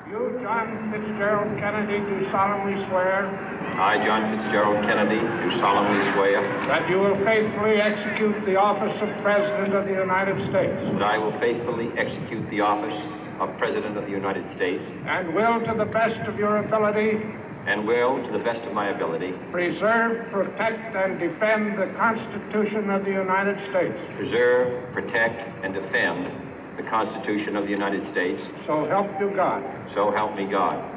You, John Fitzgerald Kennedy, do solemnly swear. I, John Fitzgerald Kennedy, do solemnly swear. That you will faithfully execute the office of President of the United States. That I will faithfully execute the office of President of the United States. And will, to the best of your ability. And will, to the best of my ability. Preserve, protect, and defend the Constitution of the United States. Preserve, protect, and defend the Constitution of the United States. So help you God. So help me God.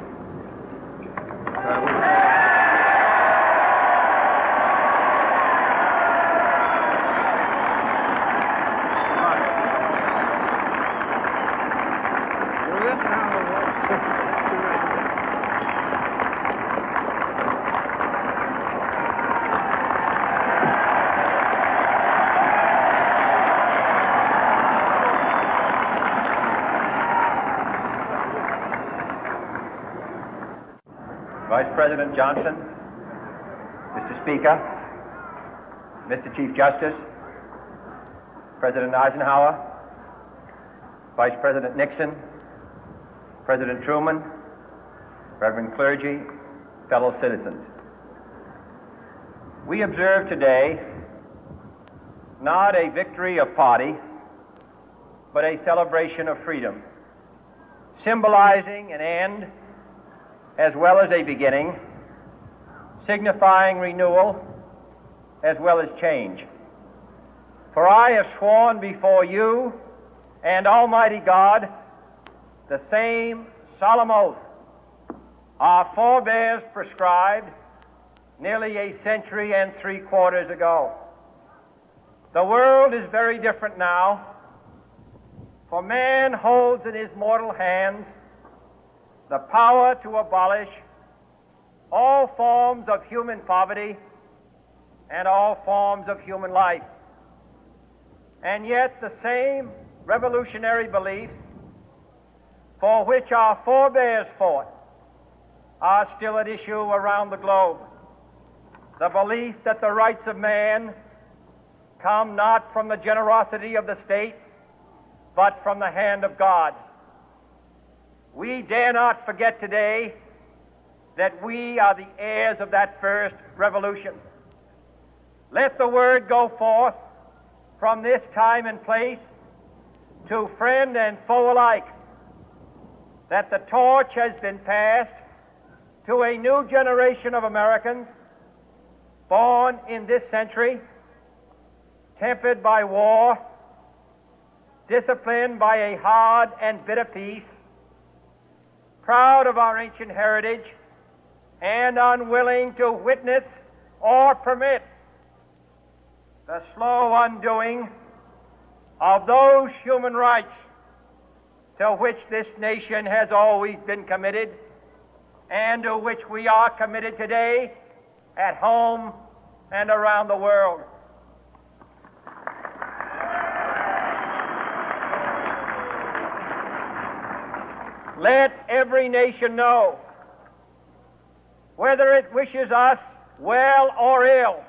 Vice President Johnson, Mr. Speaker, Mr. Chief Justice, President Eisenhower, Vice President Nixon, President Truman, Reverend clergy, fellow citizens. We observe today not a victory of party, but a celebration of freedom, symbolizing an end as well as a beginning, signifying renewal as well as change. For I have sworn before you and Almighty God the same solemn oath our forebears prescribed nearly a century and 3/4 ago. The world is very different now, for man holds in his mortal hands the power to abolish all forms of human poverty and all forms of human life. And yet the same revolutionary beliefs for which our forebears fought are still at issue around the globe. The belief that the rights of man come not from the generosity of the state, but from the hand of God. We dare not forget today that we are the heirs of that first revolution. Let the word go forth from this time and place to friend and foe alike that the torch has been passed to a new generation of Americans born in this century, tempered by war, disciplined by a hard and bitter peace, proud of our ancient heritage, and unwilling to witness or permit the slow undoing of those human rights to which this nation has always been committed and to which we are committed today at home and around the world. Let every nation know, whether it wishes us well or ill,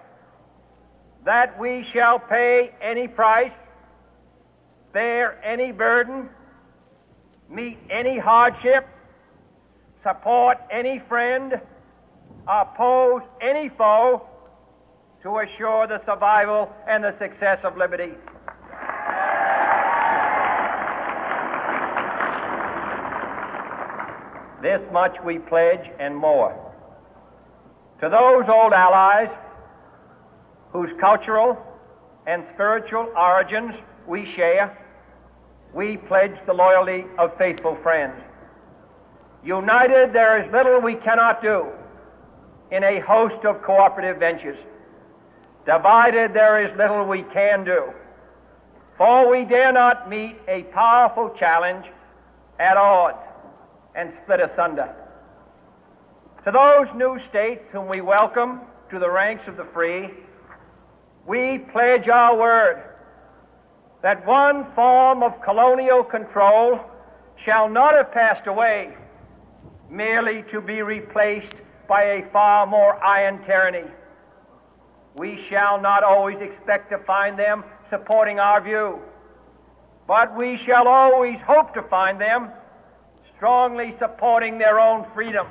that we shall pay any price, bear any burden, meet any hardship, support any friend, oppose any foe to assure the survival and the success of liberty. This much we pledge and more. To those old allies whose cultural and spiritual origins we share, we pledge the loyalty of faithful friends. United, there is little we cannot do in a host of cooperative ventures. Divided, there is little we can do, for we dare not meet a powerful challenge at odds and split asunder. To those new states whom we welcome to the ranks of the free, we pledge our word that one form of colonial control shall not have passed away, merely to be replaced by a far more iron tyranny. We shall not always expect to find them supporting our view, but we shall always hope to find them strongly supporting their own freedom,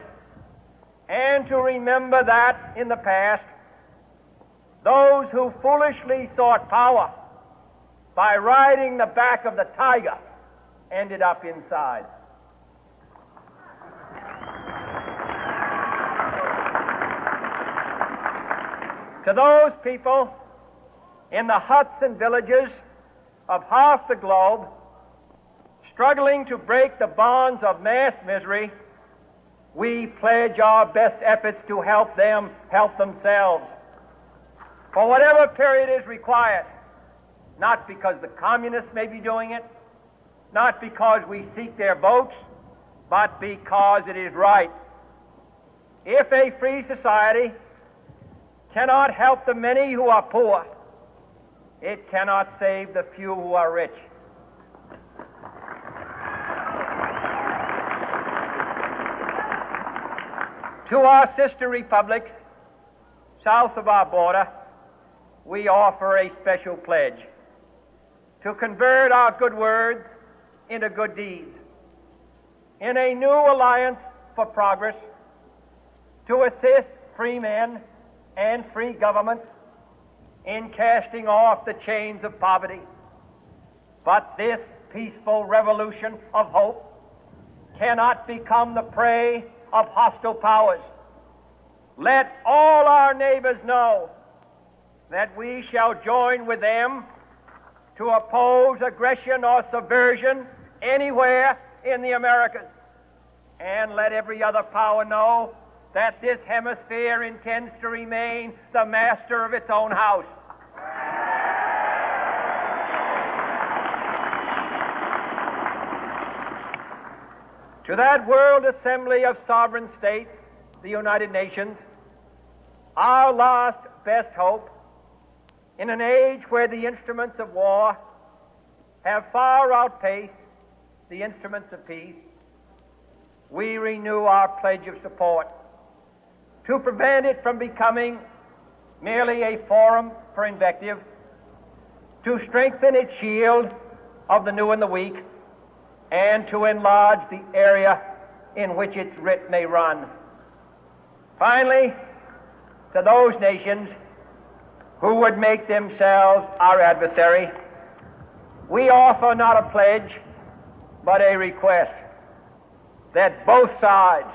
and to remember that in the past, those who foolishly sought power by riding the back of the tiger ended up inside. To those people in the huts and villages of half the globe struggling to break the bonds of mass misery, we pledge our best efforts to help them help themselves for whatever period is required, not because the communists may be doing it, not because we seek their votes, but because it is right. If a free society cannot help the many who are poor, it cannot save the few who are rich. To our sister republics south of our border, we offer a special pledge to convert our good words into good deeds, in a new alliance for progress, to assist free men and free governments in casting off the chains of poverty. But this peaceful revolution of hope cannot become the prey of hostile powers. Let all our neighbors know that we shall join with them to oppose aggression or subversion anywhere in the Americas. And let every other power know that this hemisphere intends to remain the master of its own house. To that World Assembly of Sovereign States, the United Nations, our last best hope, in an age where the instruments of war have far outpaced the instruments of peace, we renew our pledge of support to prevent it from becoming merely a forum for invective, to strengthen its shield of the new and the weak, and to enlarge the area in which its writ may run. Finally, to those nations who would make themselves our adversary, we offer not a pledge, but a request that both sides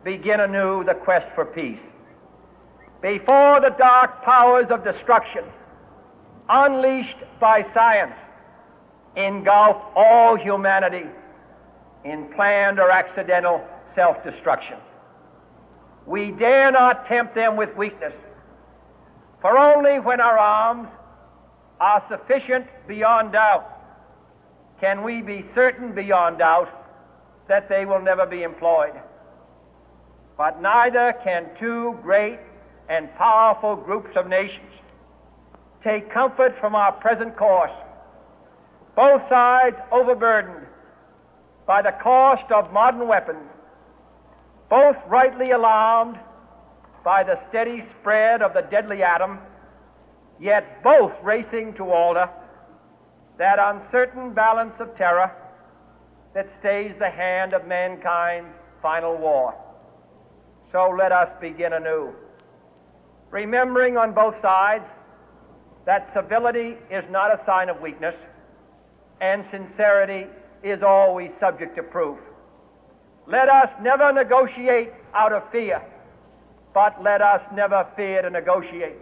begin anew the quest for peace. Before the dark powers of destruction, unleashed by science, engulf all humanity in planned or accidental self-destruction, we dare not tempt them with weakness, for only when our arms are sufficient beyond doubt can we be certain beyond doubt that they will never be employed. But neither can two great and powerful groups of nations take comfort from our present course, both sides overburdened by the cost of modern weapons, both rightly alarmed by the steady spread of the deadly atom, yet both racing to alter that uncertain balance of terror that stays the hand of mankind's final war. So let us begin anew, remembering on both sides that civility is not a sign of weakness, and sincerity is always subject to proof. Let us never negotiate out of fear, but let us never fear to negotiate.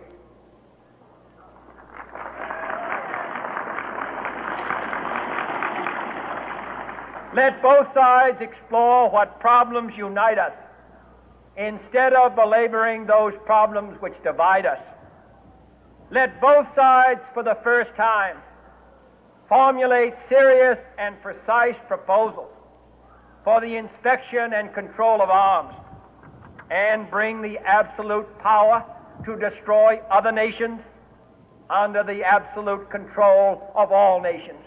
Let both sides explore what problems unite us, instead of belaboring those problems which divide us. Let both sides, for the first time, formulate serious and precise proposals for the inspection and control of arms, and bring the absolute power to destroy other nations under the absolute control of all nations.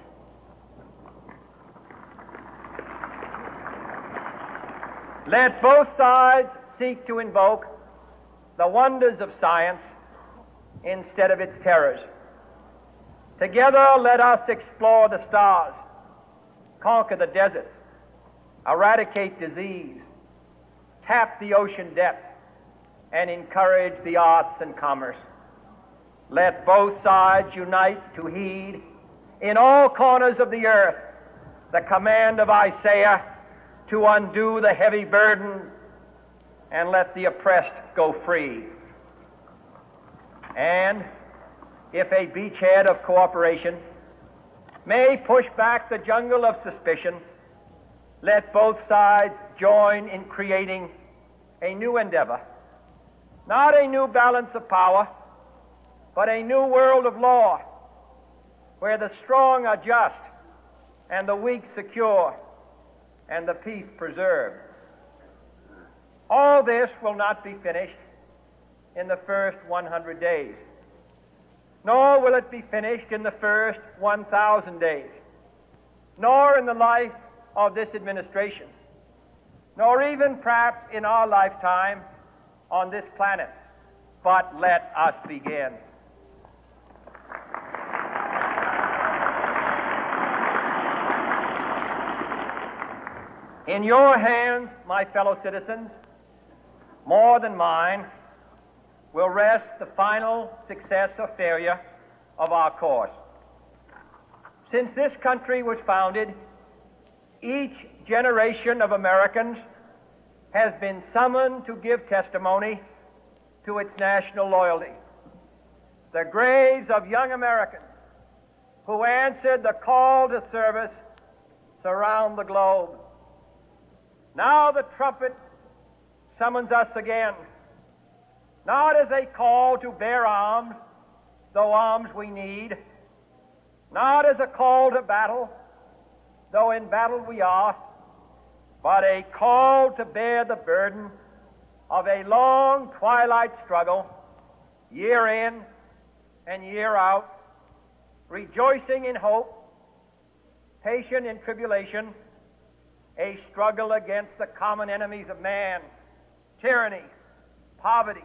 Let both sides seek to invoke the wonders of science instead of its terrors. Together, let us explore the stars, conquer the deserts, eradicate disease, tap the ocean depth, and encourage the arts and commerce. Let both sides unite to heed in all corners of the earth the command of Isaiah to undo the heavy burden and let the oppressed go free. And if a beachhead of cooperation may push back the jungle of suspicion, let both sides join in creating a new endeavor, not a new balance of power, but a new world of law, where the strong are just and the weak secure and the peace preserved. All this will not be finished in the first 100 days, nor will it be finished in the first 1,000 days, nor in the life of this administration, nor even perhaps in our lifetime on this planet. But let us begin. In your hands, my fellow citizens, more than mine, will rest the final success or failure of our course. Since this country was founded, each generation of Americans has been summoned to give testimony to its national loyalty. The graves of young Americans who answered the call to service surround the globe. Now the trumpet summons us again, not as a call to bear arms, though arms we need, not as a call to battle, though in battle we are, but a call to bear the burden of a long twilight struggle, year in and year out, rejoicing in hope, patient in tribulation, a struggle against the common enemies of man, tyranny, poverty,